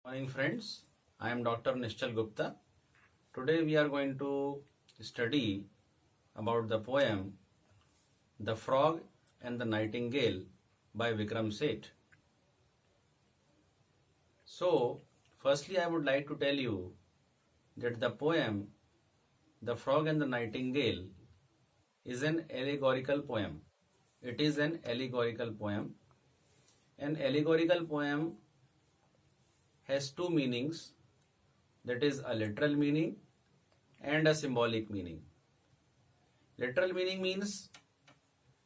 Morning friends, I am Dr. Nishchal Gupta. Today we are going to study about the poem The Frog and the Nightingale by Vikram Seth. So, firstly I would like to tell you that the poem The Frog and the Nightingale is an allegorical poem. It is an allegorical poem. An allegorical poem has two meanings, that is a literal meaning and a symbolic meaning. Literal meaning means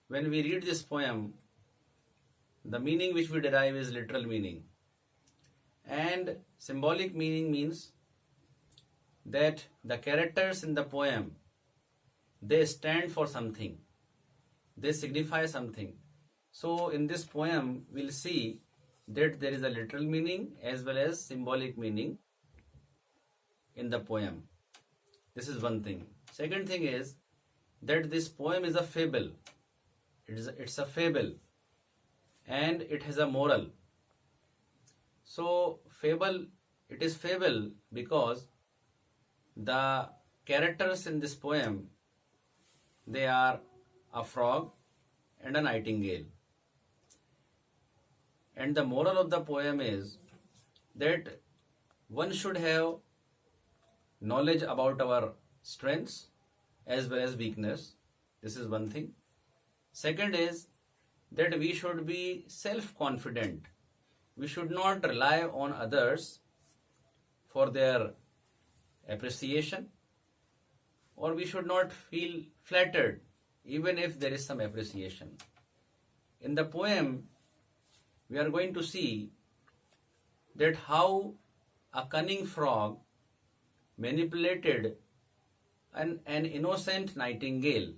when we read this poem, the meaning which we derive is literal meaning. And symbolic meaning means that the characters in the poem, they stand for something, they signify something. So in this poem, we'll see that there is a literal meaning as well as symbolic meaning in the poem. This is one thing. Second thing is that this poem is a fable. It's a fable and it has a moral. So it is fable because the characters in this poem, they are a frog and a nightingale. And the moral of the poem is that one should have knowledge about our strengths as well as weakness. This is one thing. Second is that we should be self-confident. We should not rely on others for their appreciation, or we should not feel flattered even if there is some appreciation. In the poem, we are going to see that how a cunning frog manipulated an innocent nightingale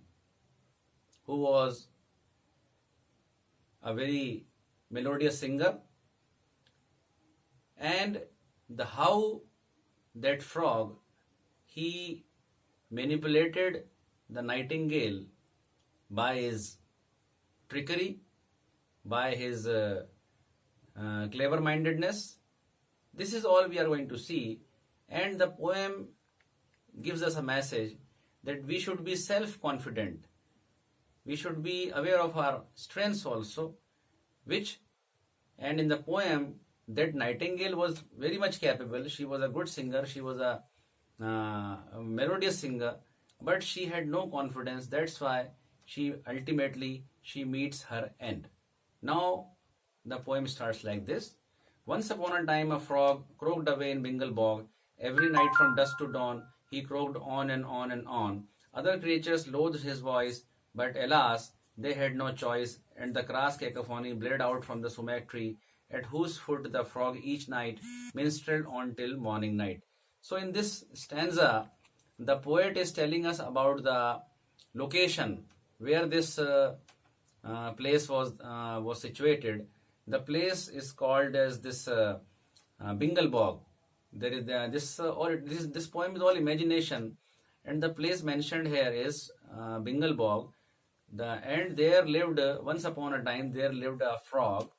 who was a very melodious singer, and how that frog, he manipulated the nightingale by his trickery, by his clever-mindedness. This is all we are going to see, and the poem gives us a message that we should be self-confident. We should be aware of our strengths also, and in the poem, that nightingale was very much capable. She was a good singer, she was a melodious singer, but she had no confidence. That's why she meets her end. Now, the poem starts like this. Once upon a time, a frog croaked away in Bengal bog. Every night from dusk to dawn, he croaked on and on and on. Other creatures loathed his voice, but alas, they had no choice, and the crass cacophony blared out from the sumac tree, at whose foot the frog each night minstrelled on till morning night. So in this stanza, the poet is telling us about the location where this place was situated. The place is called as this Bengal bog. There is this poem is all imagination, and the place mentioned here is Bengal bog. And there lived once upon a time there lived a frog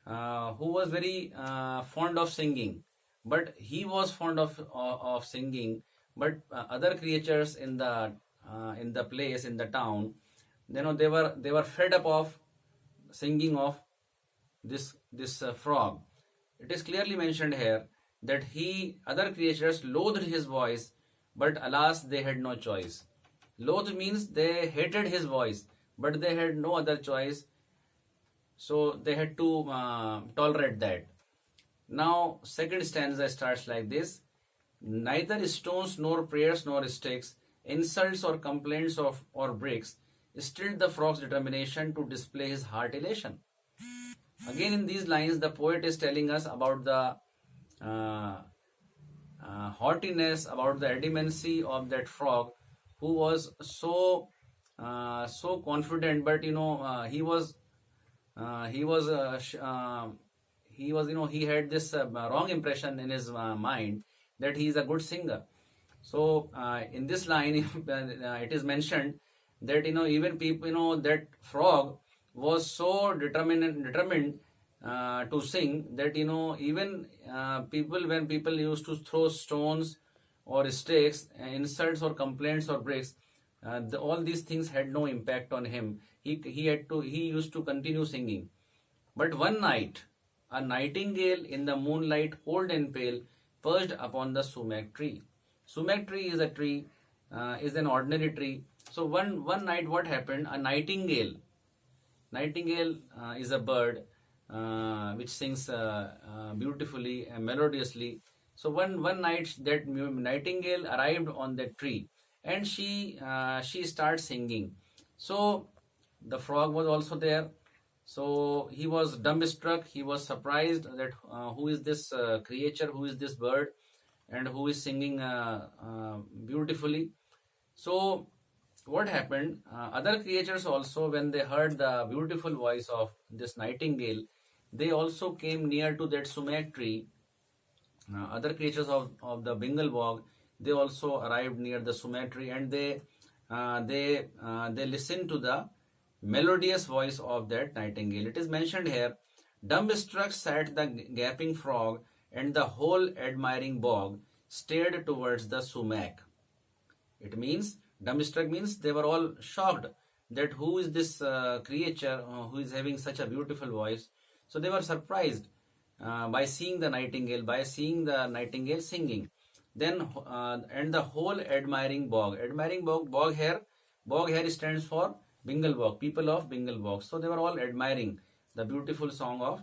who was very fond of singing. But he was fond of singing, but other creatures in the place, in the town, they were fed up of singing of this frog. It is clearly mentioned here that other creatures loathed his voice, but alas, they had no choice. Loathed means they hated his voice, but they had no other choice, so they had to tolerate that. Now, second stanza starts like this. Neither stones nor prayers nor sticks, insults or complaints or bricks, stilled the frog's determination to display his heart elation. Again, in these lines, the poet is telling us about the haughtiness, about the adamancy of that frog, who was so confident, but he had this wrong impression in his mind that he is a good singer. So in this line, it is mentioned that even people, that frog was so determined to sing that even people, when people used to throw stones or stakes, insults or complaints or bricks, all these things had no impact on him. He used to continue singing. But one night, a nightingale in the moonlight, cold and pale, perched upon the sumac tree. Sumac tree is a tree, is an ordinary tree. So one night, what happened? A nightingale. Nightingale is a bird which sings beautifully and melodiously. So one night, that nightingale arrived on that tree, and she started singing. So the frog was also there. So he was dumbstruck. He was surprised that who is this creature, who is this bird, and who is singing beautifully. So what happened? Other creatures also, when they heard the beautiful voice of this nightingale, they also came near to that sumac tree. Other creatures of the Bengal bog, they also arrived near the sumac tree, and they listened to the melodious voice of that nightingale. It is mentioned here, dumbstruck sat the gaping frog, and the whole admiring bog stared towards the sumac. It means, dumbstruck means they were all shocked that who is this creature who is having such a beautiful voice. So they were surprised by seeing the nightingale singing. Then and the whole admiring bog. Admiring bog here stands for Bengal bog, people of Bengal bog. So they were all admiring the beautiful song of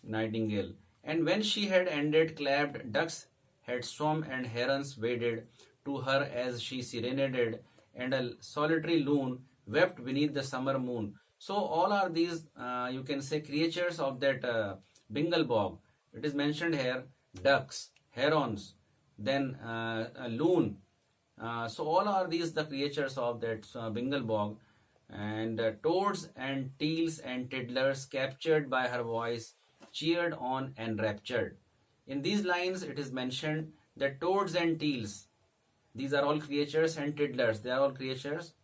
nightingale. And when she had ended, clapped, ducks had swum and herons waded to her as she serenaded, and a solitary loon wept beneath the summer moon. So all are these, you can say, creatures of that Bengal bog. It is mentioned here, ducks, herons, then a loon. So all are these the creatures of that Bengal bog. And toads and teals and tiddlers, captured by her voice, cheered on and raptured. In these lines, it is mentioned that toads and teals, these are all creatures, and tiddlers, they are all creatures,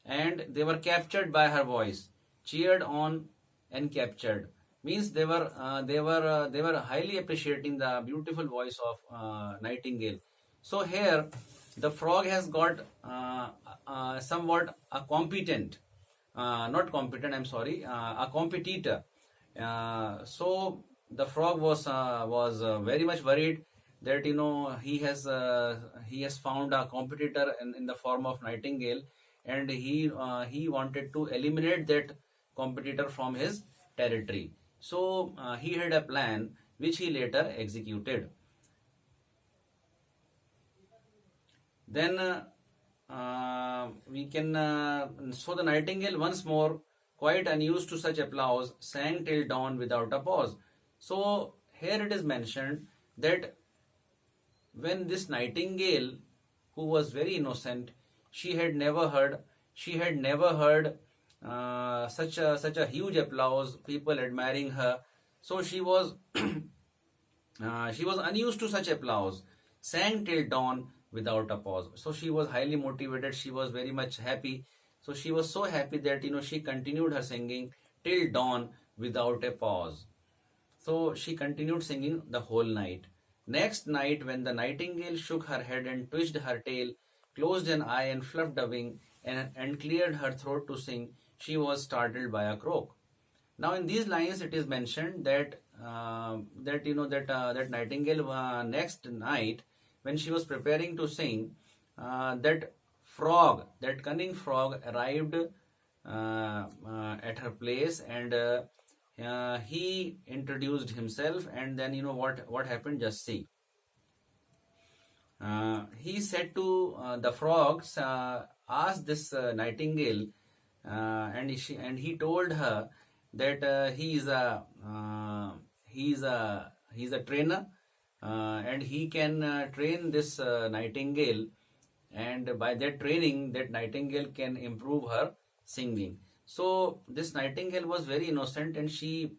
and they were captured by her voice, cheered on and captured. Means they were highly appreciating the beautiful voice of nightingale. So here, the frog has got somewhat a competent, not competent, I'm sorry, a competitor. So the frog was very much worried that he has found a competitor in the form of nightingale, and he wanted to eliminate that competitor from his territory. So he had a plan which he later executed. Then we can so the nightingale once more, quite unused to such applause, sang till dawn without a pause. So here it is mentioned that when this nightingale, who was very innocent, she had never heard such a huge applause, people admiring her. So she was she was unused to such applause, sang till dawn without a pause. So she was highly motivated, she was very much happy. So she was so happy that she continued her singing till dawn without a pause. So she continued singing the whole night. Next night, when the nightingale shook her head and twitched her tail, closed an eye and fluffed a wing, and cleared her throat to sing, she was startled by a croak. Now, in these lines, it is mentioned that that nightingale next night, when she was preparing to sing, that cunning frog arrived at her place, and he introduced himself. And then what happened, just see. He said to the frogs, asked this nightingale, and he told her that he is a trainer, and he can train this nightingale, and by that training, that nightingale can improve her singing. So this nightingale was very innocent, and she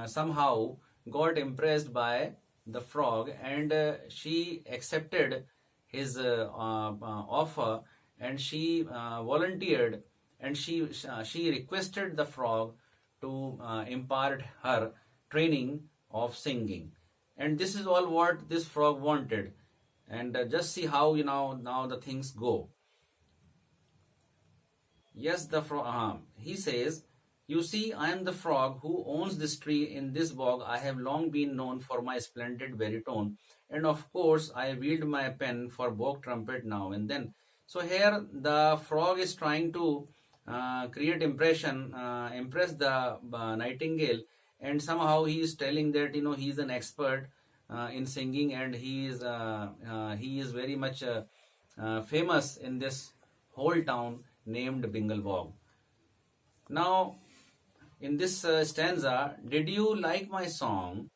somehow got impressed by the frog, and she accepted his offer, and she volunteered, and she requested the frog to impart her training of singing. And this is all what this frog wanted. And just see how now the things go. Yes, the frog. He says, "You see, I am the frog who owns this tree in this bog. I have long been known for my splendid baritone, and of course, I wield my pen for bog trumpet now and then." So here, the frog is trying to create impress the nightingale, and somehow he is telling that he is an expert in singing, and he is very much famous in this whole town named Bingle Bog. Now, in this stanza, "Did you like my song?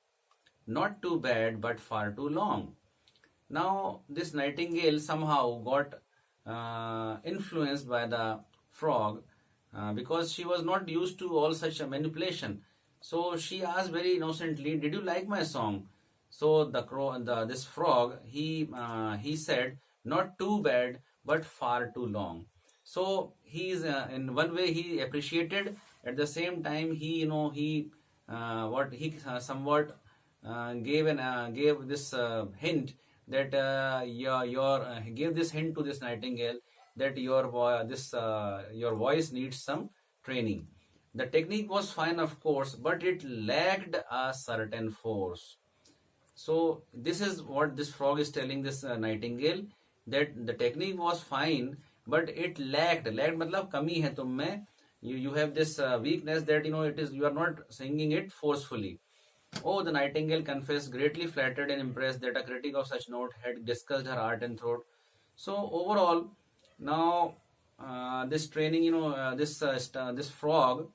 Not too bad, but far too long." Now, this nightingale somehow got influenced by the frog because she was not used to all such a manipulation. So she asked very innocently, "Did you like my song?" So this frog, he said, "Not too bad, but far too long." So he is in one way he appreciated. At the same time, he what he somewhat gave this hint that he gave this hint to this nightingale that your voice needs some training. The technique was fine, of course, but it lacked a certain force. So this is what this frog is telling this nightingale, that the technique was fine, but it lacked मतलब कमी है तुम में. You have this weakness that you are not singing it forcefully. Oh, the nightingale confessed, greatly flattered and impressed that a critic of such note had discussed her art and throat. So overall, now this training, this frog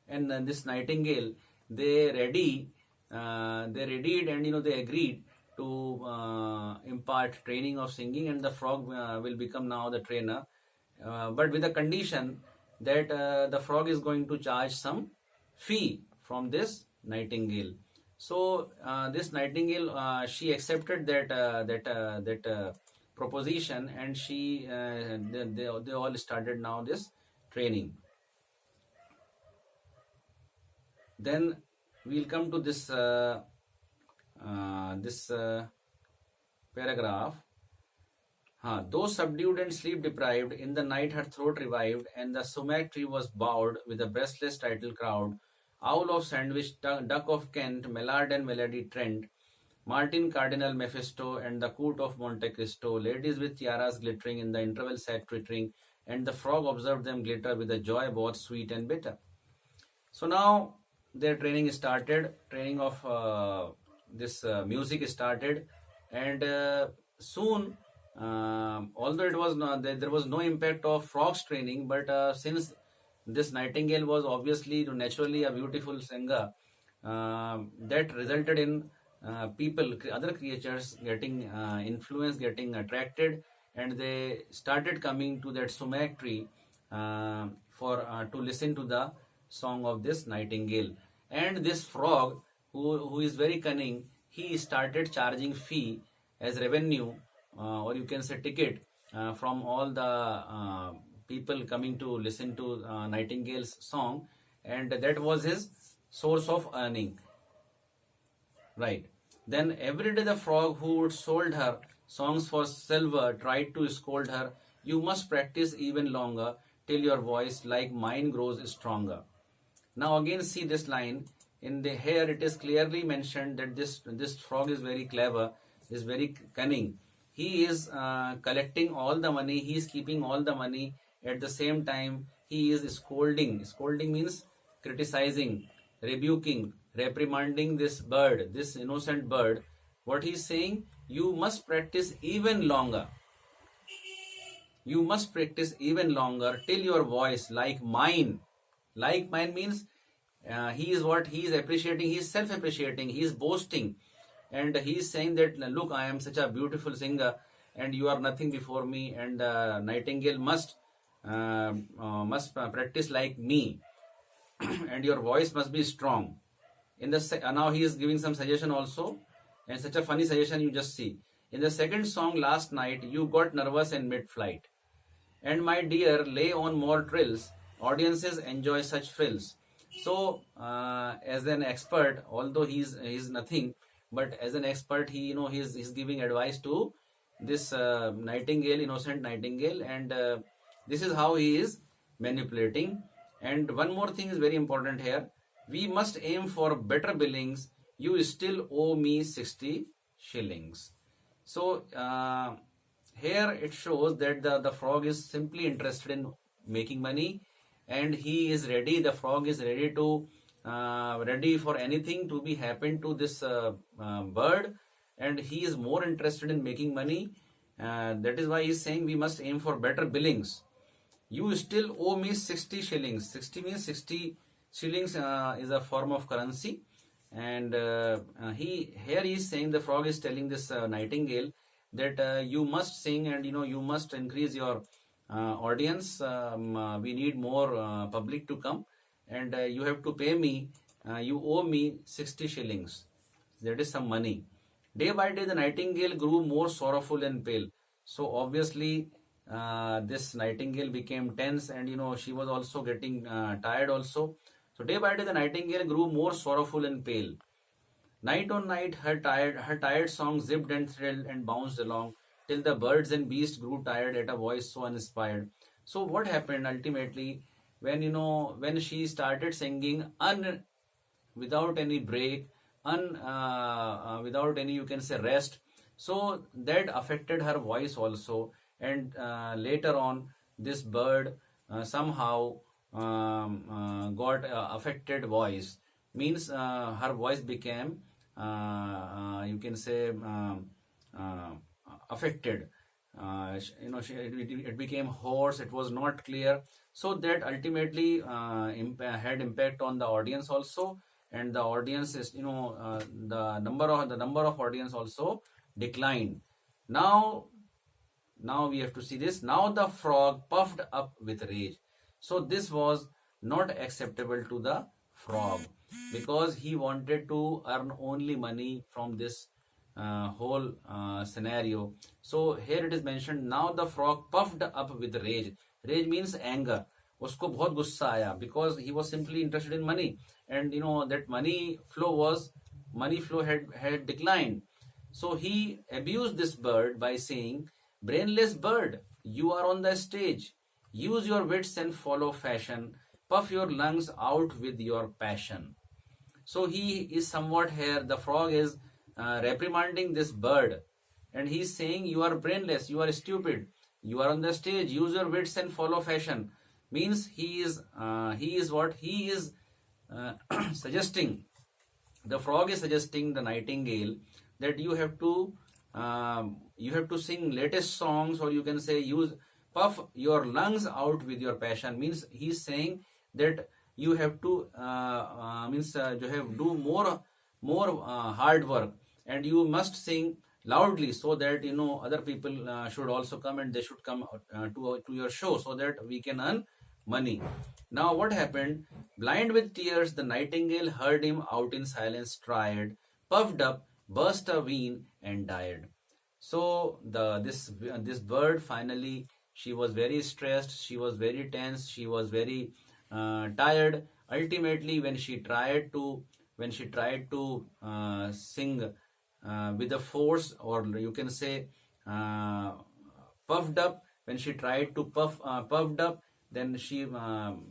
and this nightingale, they readied and they agreed to impart training of singing, and the frog will become now the trainer, but with the condition that the frog is going to charge some fee from this nightingale. So this nightingale, she accepted that proposition, and they all started now this training. Then we'll come to this paragraph. Though subdued and sleep deprived, in the night her throat revived, and the sumac tree was bowed with a breathless title crowd. Owl of Sandwich, Duck of Kent, Mallard and Melody Trent, Martin Cardinal Mephisto, and the Court of Monte Cristo, ladies with tiaras glittering in the interval sat twittering, and the frog observed them glitter with a joy both sweet and bitter. So now their training started, training of this music started, and soon, although it was there was no impact of frog's training, but since this nightingale was obviously naturally a beautiful singer, that resulted in other creatures getting influenced, getting attracted, and they started coming to that sumac tree to listen to the song of this nightingale. And this frog, who is very cunning, he started charging fee as revenue, or you can say ticket, from all the people coming to listen to Nightingale's song, and that was his source of earning. Right. Then every day the frog who sold her songs for silver tried to scold her, "You must practice even longer till your voice like mine grows stronger." Now again see this line. Here it is clearly mentioned that this frog is very clever, is very cunning. He is collecting all the money, he is keeping all the money. At the same time, he is scolding. Scolding means criticizing, rebuking, reprimanding this bird, this innocent bird. What he is saying, you must practice even longer. You must practice even longer till your voice like mine. Like mine means he is appreciating, he is self-appreciating, he is boasting. And he is saying that, look, I am such a beautiful singer and you are nothing before me, and Nightingale must practice like me and your voice must be strong. Now he is giving some suggestion also, and such a funny suggestion, you just see. In the second song, last night, you got nervous in mid-flight. And my dear, lay on more trills, audiences enjoy such frills. So, as an expert, although he's nothing, but as an expert, he's giving advice to this Nightingale, innocent Nightingale, and this is how he is manipulating. And one more thing is very important here. We must aim for better billings. You still owe me 60 shillings. So here it shows that the frog is simply interested in making money, and he is ready. The frog is ready to ready for anything to be happen to this bird, and he is more interested in making money. That is why he is saying we must aim for better billings. You still owe me 60 shillings. 60 means 60 shillings is a form of currency. And he is saying, the frog is telling this nightingale that you must sing, and you must increase your audience. We need more public to come, and you have to pay me. You owe me 60 shillings. That is some money. Day by day, the nightingale grew more sorrowful and pale. So obviously, this nightingale became tense, and she was also getting tired also. So day by day, the nightingale grew more sorrowful and pale. Night on night, her tired song zipped and thrilled and bounced along till the birds and beasts grew tired at a voice so uninspired. So what happened ultimately when when she started singing without any break, without any, you can say, rest. So that affected her voice also, and later on this bird somehow got affected voice, means her voice became you can say uh, affected. It became hoarse, it was not clear. So that ultimately had impact on the audience also, and the audience is, the number of audience also declined. Now now we have to see this. Now the frog puffed up with rage. So this was not acceptable to the frog, because he wanted to earn only money from this whole scenario. So here it is mentioned, now the frog puffed up with rage. Rage means anger. उसको बहुत गुस्सा आया, because he was simply interested in money, and that money flow had declined. So he abused this bird by saying, brainless bird, you are on the stage. Use your wits and follow fashion. Puff your lungs out with your passion. So he is somewhat here, the frog is reprimanding this bird, and he is saying, you are brainless, you are stupid, you are on the stage, use your wits and follow fashion. Means he is what he is suggesting. The frog is suggesting the nightingale that you have to sing latest songs, or you can say use puff your lungs out with your passion. Means he's saying that you have to you have do more hard work, and you must sing loudly, so that other people should also come, and they should come to your show, so that we can earn money. Now what happened? Blind with tears, the nightingale heard him out in silence, tried, puffed up, burst a ween, and died. So this bird finally, she was very stressed, she was very tense, she was very tired. Ultimately, when she tried to sing with a force, or you can say puffed up, when she tried to puffed up, then she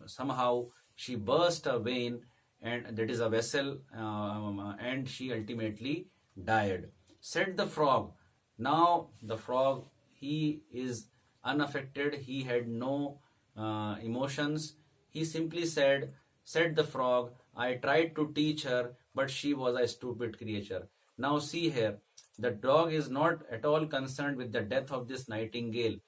somehow she burst a vein, and that is a vessel, and she ultimately died. Said the frog. Now the frog, he is unaffected, he had no emotions. He simply said the frog, I tried to teach her, but she was a stupid creature. Now see here, the dog is not at all concerned with the death of this nightingale,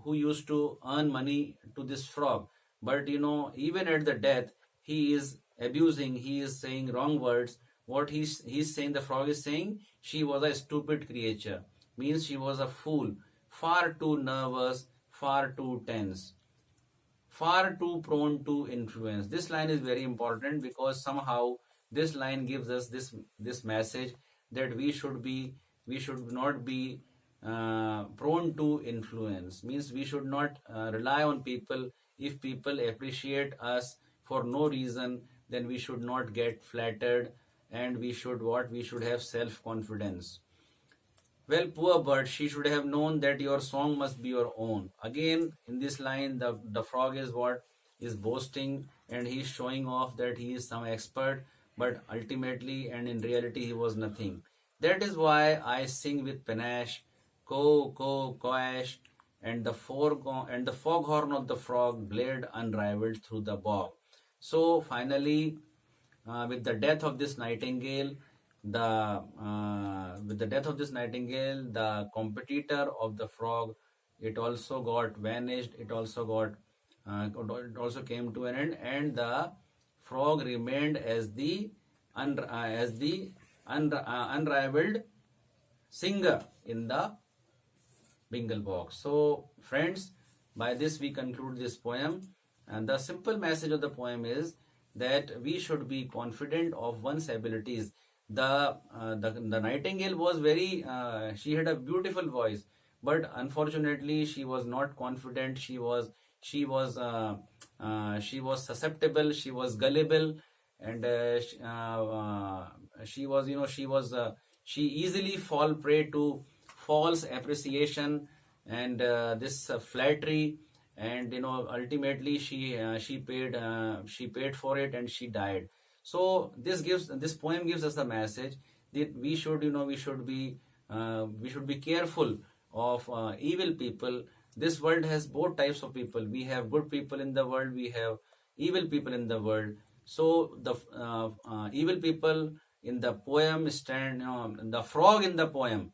who used to earn money to this frog. But even at the death, he is abusing, he is saying wrong words. What he's saying, the frog is saying, she was a stupid creature. Means she was a fool, far too nervous, far too tense, far too prone to influence. This line is very important, because somehow this line gives us this message that we should not be prone to influence. Means we should not rely on people. If people appreciate us, for no reason, then we should not get flattered, and we should what? We should have self-confidence. Well, poor bird, she should have known that your song must be your own. Again, in this line, the frog is what? Is boasting, and he is showing off that he is some expert, but ultimately and in reality he was nothing. That is why I sing with panache, ko, koash, and the foghorn of the frog blared unrivaled through the bog. So finally, with the death of this nightingale, the competitor of the frog, it also got vanished. It also came to an end, and the frog remained as the unrivaled singer in the Bingle box. So, friends, by this we conclude this poem. And the simple message of the poem is that we should be confident of one's abilities. The nightingale was she had a beautiful voice, but unfortunately she was not confident. She was susceptible. She was gullible, and she easily fall prey to false appreciation and this flattery, and ultimately she paid for it, and she died. So this poem gives us the message that we should be careful of evil people. This world has both types of people. We have good people in the world, we have evil people in the world. So the evil people in the poem stand, the frog in the poem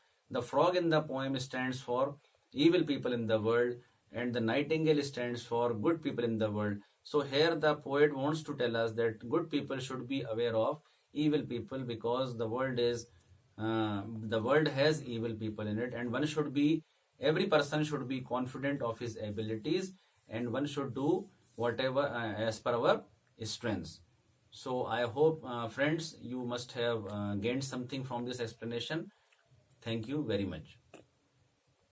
stands for evil people in the world, and the nightingale stands for good people in the world. So here the poet wants to tell us that good people should be aware of evil people, because the world has evil people in it, and every person should be confident of his abilities, and one should do whatever as per our strengths. So I hope, friends, you must have gained something from this explanation. Thank you very much.